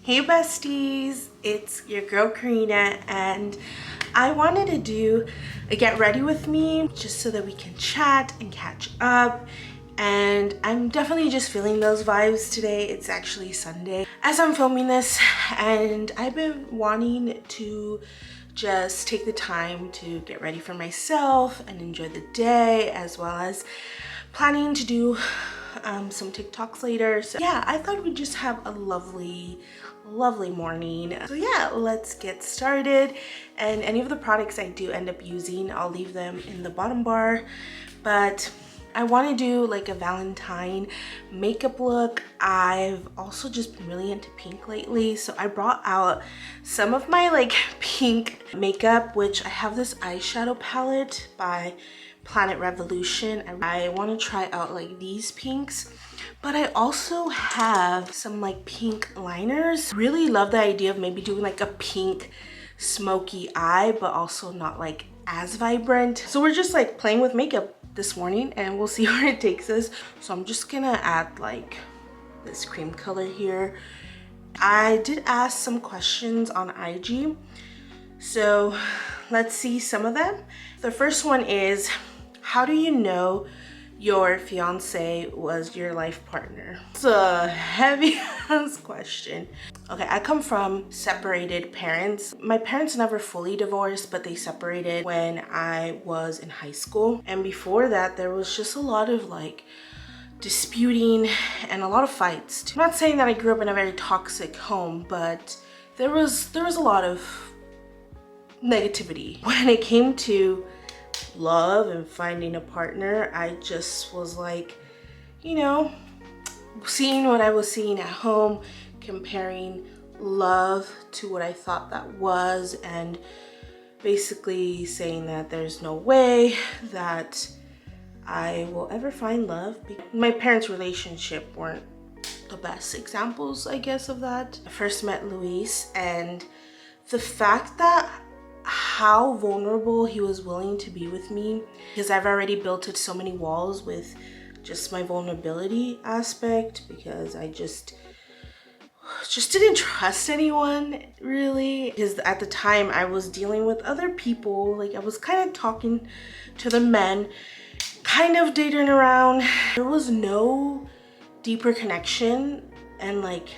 Hey besties, it's your girl Karina, and I wanted to do a get ready with me just so that we can chat and catch up. And I'm definitely just feeling those vibes today. It's actually Sunday as I'm filming this, and I've been wanting to just take the time to get ready for myself and enjoy the day, as well as planning to do some TikToks later. So yeah, I thought we'd just have a lovely morning. So yeah, let's get started. And any of the products I do end up using, I'll leave them in the bottom bar. But I want to do like a Valentine makeup look. I've also just been really into pink lately, so I brought out some of my like pink makeup, which I have this eyeshadow palette by Planet Revolution. I want to try out like these pinks, but I also have some like pink liners. Really love the idea of maybe doing like a pink smoky eye, but also not like as vibrant. So we're just like playing with makeup this morning and we'll see where it takes us. So I'm just gonna add like this cream color here. I did ask some questions on IG, so let's see some of them. The first one is, how do you know your fiance was your life partner? It's a heavy ass question. Okay, I come from separated parents. My parents never fully divorced, but they separated when I was in high school. And before that, there was just a lot of like disputing and a lot of fights. I'm not saying that I grew up in a very toxic home, but there was a lot of negativity. When it came to love and finding a partner, I just was like, you know, seeing what I was seeing at home, comparing love to what I thought that was, and basically saying that there's no way that I will ever find love. My parents' relationship weren't the best examples, I guess, of that. I first met Luis, and the fact that how vulnerable he was willing to be with me, because I've already built up so many walls with just my vulnerability aspect, because I just didn't trust anyone really, because at the time I was dealing with other people. Like I was kind of talking to the men, kind of dating around. There was no deeper connection and like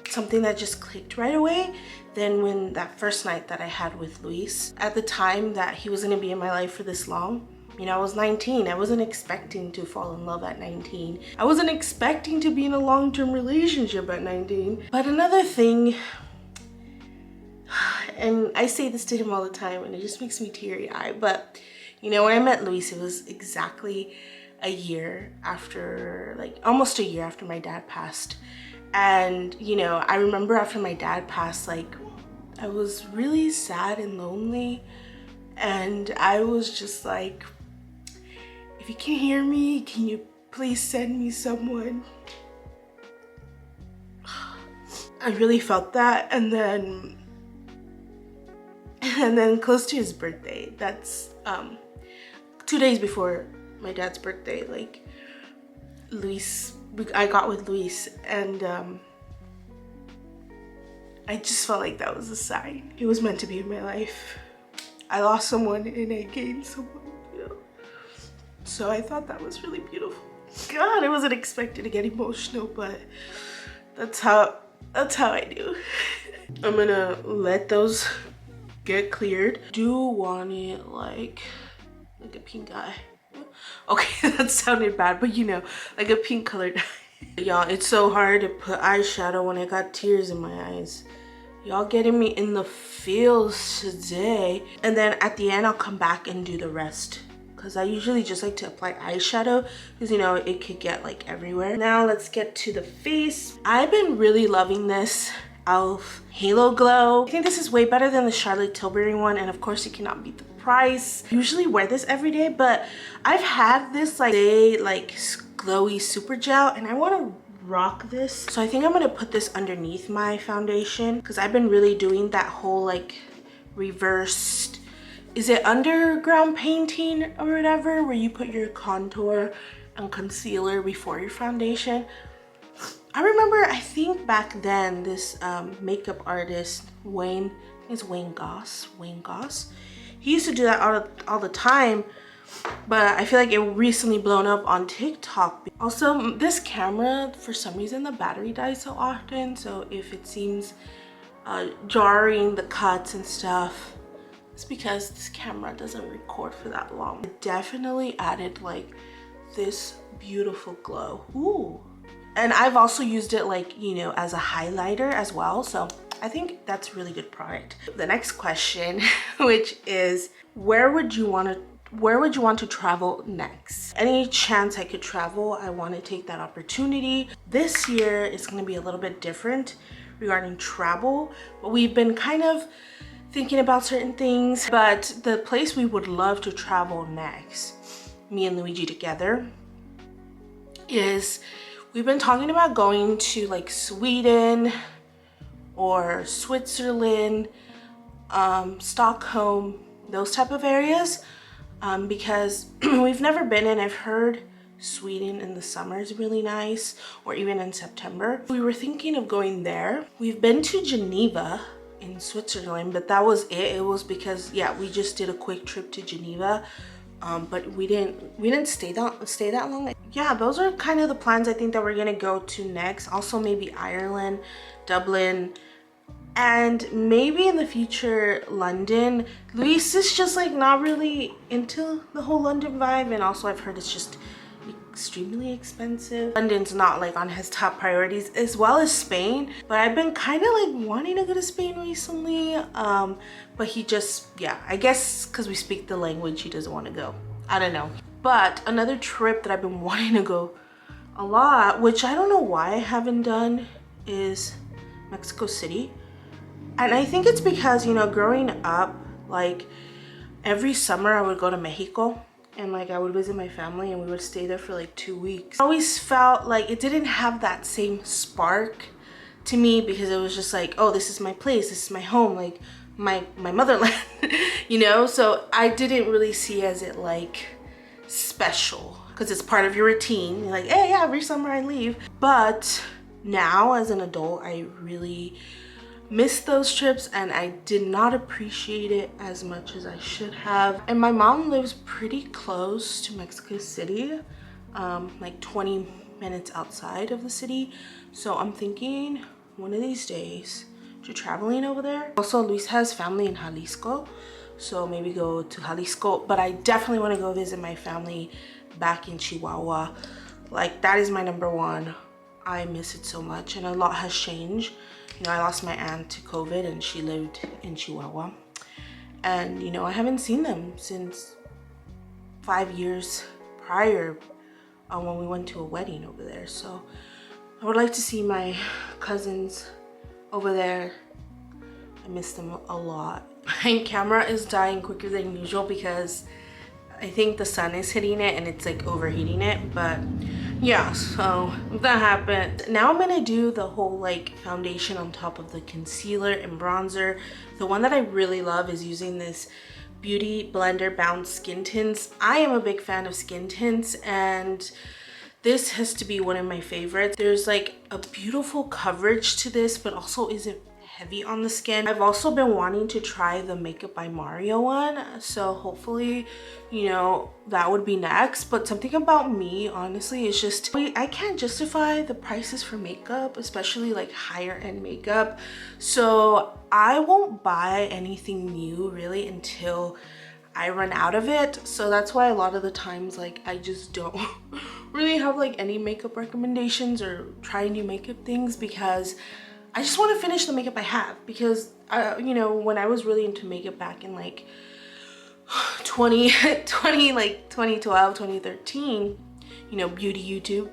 something that just clicked right away than when that first night that I had with Luis. At the time that he was gonna be in my life for this long, you know, I was 19. I wasn't expecting to fall in love at 19. I wasn't expecting to be in a long-term relationship at 19. But another thing, and I say this to him all the time and it just makes me teary-eyed, but you know, when I met Luis, it was exactly a year after, like almost a year after my dad passed. And you know, I remember after my dad passed, like I was really sad and lonely, and I was just like, if you can hear me, can you please send me someone? I really felt that. And then close to his birthday, that's 2 days before my dad's birthday, like I got with Luis, and I just felt like that was a sign. He was meant to be in my life. I lost someone and I gained someone, you know? So I thought that was really beautiful. God, I wasn't expecting to get emotional, but that's how I do. I'm gonna let those get cleared. Do want it like a pink eye. Okay, that sounded bad, but you know, like a pink colored eye. Y'all, it's so hard to put eyeshadow when I got tears in my eyes. Y'all getting me in the feels today. And then at the end, I'll come back and do the rest, because I usually just like to apply eyeshadow because, you know, it could get like everywhere. Now let's get to the face. I've been really loving this e.l.f. Halo Glow. I think this is way better than the Charlotte Tilbury one, and of course you cannot beat the price. I usually wear this every day, but I've had this like glowy super gel, and I want to rock this. So I think I'm gonna put this underneath my foundation, because I've been really doing that whole like reversed, is it underground painting or whatever, where you put your contour and concealer before your foundation. I remember, I think back then, this makeup artist, Wayne, I think it's Wayne Goss. He used to do that all the time, but I feel like it recently blown up on TikTok. Also, this camera, for some reason, the battery dies so often. So if it seems jarring, the cuts and stuff, it's because this camera doesn't record for that long. It definitely added like this beautiful glow. Ooh. And I've also used it like, you know, as a highlighter as well. So I think that's a really good product. The next question, which is, where would you want to travel next? Any chance I could travel, I want to take that opportunity. This year is going to be a little bit different regarding travel, but we've been kind of thinking about certain things. But the place we would love to travel next, me and Luigi together, is we've been talking about going to like Sweden or Switzerland, Stockholm, those type of areas, because we've never been, and I've heard Sweden in the summer is really nice, or even in September. We were thinking of going there. We've been to Geneva in Switzerland, but that was it. It was because, yeah, we just did a quick trip to Geneva, but we didn't stay that long. Yeah, those are kind of the plans I think that we're gonna go to next. Also maybe Ireland, Dublin, and maybe in the future London. Luis is just like not really into the whole London vibe, and also I've heard it's just extremely expensive. London's not like on his top priorities, as well as Spain, but I've been kind of like wanting to go to Spain recently, but he just, yeah, I guess because we speak the language, he doesn't want to go. I don't know. But another trip that I've been wanting to go a lot, which I don't know why I haven't done, is Mexico City. And I think it's because, you know, growing up, like every summer I would go to Mexico, and like I would visit my family, and we would stay there for like 2 weeks. I always felt like it didn't have that same spark to me, because it was just like, oh, this is my place, this is my home, like my motherland, you know? So I didn't really see as it like special, because it's part of your routine. You're like, hey, yeah, every summer I leave. But now as an adult, I really miss those trips, and I did not appreciate it as much as I should have. And my mom lives pretty close to Mexico City, like 20 minutes outside of the city. So I'm thinking one of these days to traveling over there. Also, Luis has family in Jalisco, so maybe go to Jalisco. But I definitely want to go visit my family back in Chihuahua. Like, that is my number one. I miss it so much, and a lot has changed. You know, I lost my aunt to COVID, and she lived in Chihuahua. And, you know, I haven't seen them since 5 years prior, when we went to a wedding over there. So I would like to see my cousins over there. I miss them a lot. My camera is dying quicker than usual because I think the sun is hitting it and it's like overheating it. But yeah, so that happened. Now I'm gonna do the whole like foundation on top of the concealer and bronzer. The one that I really love is using this Beauty Blender Bounce Skin Tints. I am a big fan of skin tints, and this has to be one of my favorites. There's like a beautiful coverage to this, but also isn't heavy on the skin. I've also been wanting to try the Makeup by Mario one, so hopefully, you know, that would be next. But something about me, honestly, is just I can't justify the prices for makeup, especially like higher end makeup. So I won't buy anything new really until I run out of it. So that's why a lot of the times like I just don't really have like any makeup recommendations or try new makeup things, because I just want to finish the makeup I have. Because you know, when I was really into makeup back in like 2012, 2013, you know, beauty YouTube,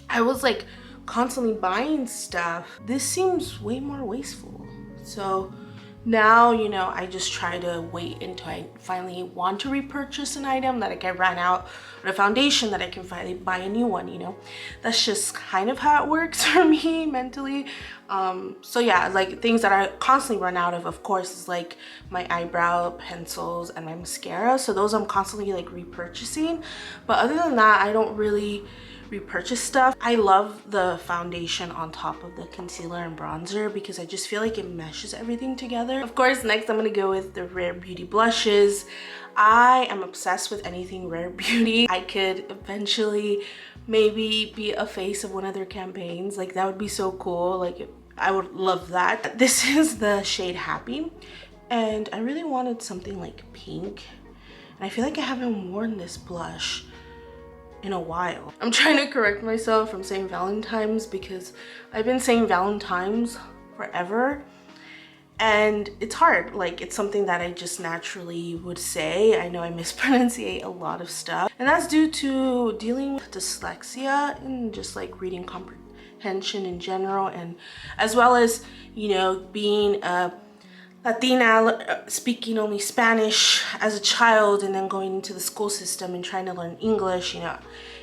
I was like constantly buying stuff. This seems way more wasteful. So now, you know, I just try to wait until I finally want to repurchase an item, that I ran out, or a foundation that I can finally buy a new one, you know. That's just kind of how it works for me mentally. So yeah, like things that I constantly run out of course, is like my eyebrow pencils and my mascara. So those I'm constantly like repurchasing. But other than that, I don't really repurchase stuff. I love the foundation on top of the concealer and bronzer because I just feel like it meshes everything together. Of course, next I'm gonna go with the Rare Beauty blushes. I am obsessed with anything Rare Beauty. I could eventually maybe be a face of one of their campaigns. Like, that would be so cool. Like, I would love that. This is the shade Happy, and I really wanted something like pink. And I feel like I haven't worn this blush in a while. I'm trying to correct myself from saying Valentine's because I've been saying Valentine's forever. And it's hard, like it's something that I just naturally would say. I know I mispronunciate a lot of stuff, and that's due to dealing with dyslexia and just like reading comprehension in general, and as well as, you know, being a Latina speaking only Spanish as a child and then going into the school system and trying to learn English. You know,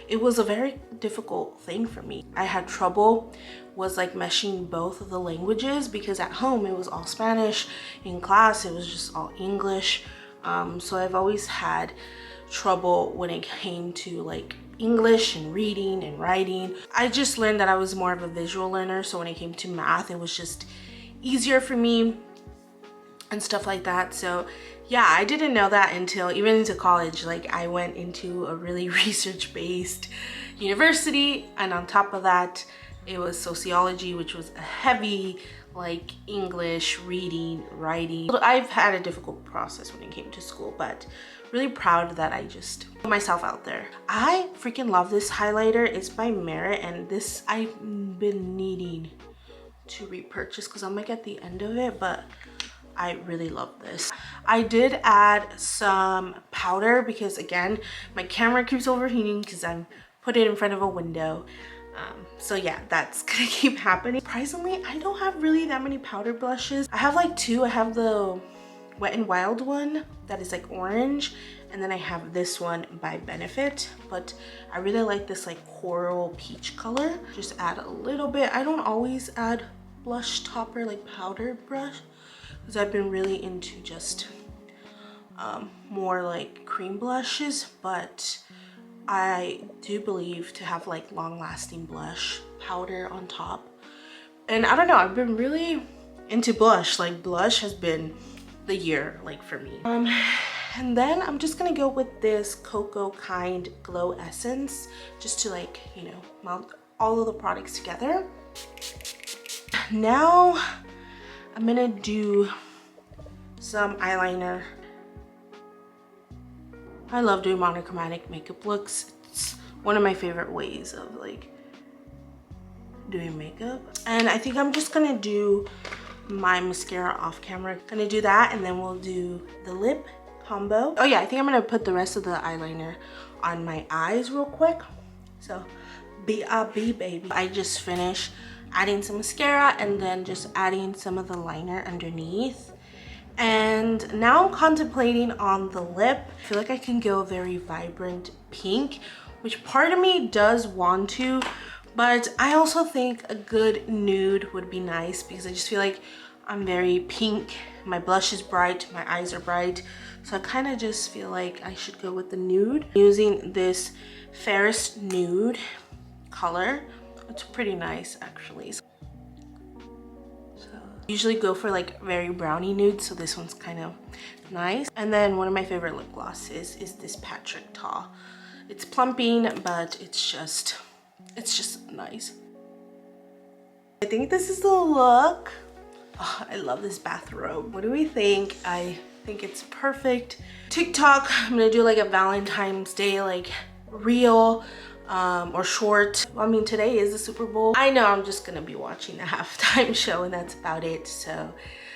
it was a very difficult thing for me. I had trouble was like meshing both of the languages because at home it was all Spanish, in class it was just all English. So I've always had trouble when it came to like English and reading and writing. I just learned that I was more of a visual learner, so when it came to math it was just easier for me and stuff like that. So yeah, I didn't know that until even into college. Like, I went into a really research-based university, and on top of that it was sociology, which was a heavy like English, reading, writing. I've had a difficult process when it came to school, but really proud that I just put myself out there. I freaking love this highlighter. It's by Merit, and this I've been needing to repurchase because I'm like at the end of it, but I really love this. I did add some powder because, again, my camera keeps overheating because I'm put it in front of a window. So yeah, that's gonna keep happening. Surprisingly, I don't have really that many powder blushes. I have like two. I have the Wet n Wild one that is like orange, and then I have this one by Benefit, but I really like this like coral peach color. Just add a little bit. I don't always add blush topper like powder brush because I've been really into just more like cream blushes, but I do believe to have like long-lasting blush powder on top. And I don't know, I've been really into blush. Like, blush has been the year like for me. And then I'm just gonna go with this Cocoa Kind Glow Essence just to, like, you know, mount all of the products together. Now I'm gonna do some eyeliner. I love doing monochromatic makeup looks. It's one of my favorite ways of like doing makeup. And I think I'm just gonna do my mascara off camera. Gonna do that, and then we'll do the lip combo. Oh yeah, I think I'm gonna put the rest of the eyeliner on my eyes real quick. So BRB baby. I just finished adding some mascara and then just adding some of the liner underneath. And now I'm contemplating on the lip. I feel like I can go very vibrant pink, which part of me does want to, but I also think a good nude would be nice because I just feel like I'm very pink. My blush is bright, my eyes are bright, so I kind of just feel like I should go with the nude. Using this Ferris Nude color. It's pretty nice actually. Usually go for like very browny nude, so this one's kind of nice. And then one of my favorite lip glosses is this Patrick Ta. It's plumping, but it's just nice. I think this is the look. Oh, I love this bathrobe. What do we think? I think it's perfect. TikTok, I'm gonna do like a Valentine's Day like reel or short. I mean, today is the Super Bowl. I know I'm just gonna be watching the halftime show and that's about it. So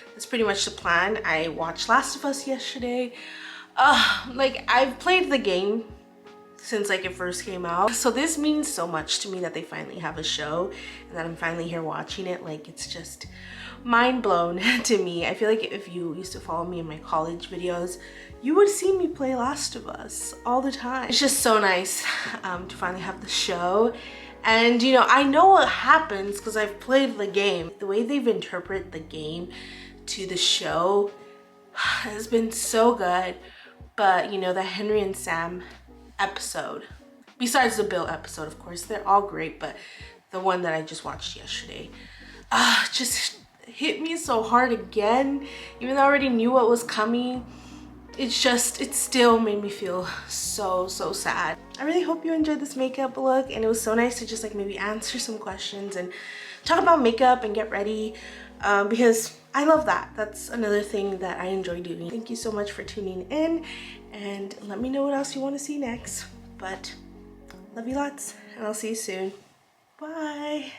that's pretty much the plan. I watched Last of Us yesterday. Like, I've played the game since like it first came out, so this means so much to me that they finally have a show and that I'm finally here watching it. Like, it's just mind blown to me. I feel like if you used to follow me in my college videos, you would see me play Last of Us all the time. It's just so nice to finally have the show. And you know, I know what happens because I've played the game. The way they've interpreted the game to the show has been so good. But you know, the Henry and Sam episode Besides the Bill episode, of course. They're all great, but the one that I just watched yesterday just hit me so hard again. Even though I already knew what was coming, it still made me feel so sad. I really hope you enjoyed this makeup look, and it was so nice to just like maybe answer some questions and talk about makeup and get ready, because I love that. That's another thing that I enjoy doing. Thank you so much for tuning in, and let me know what else you want to see next. But love you lots, and I'll see you soon. Bye.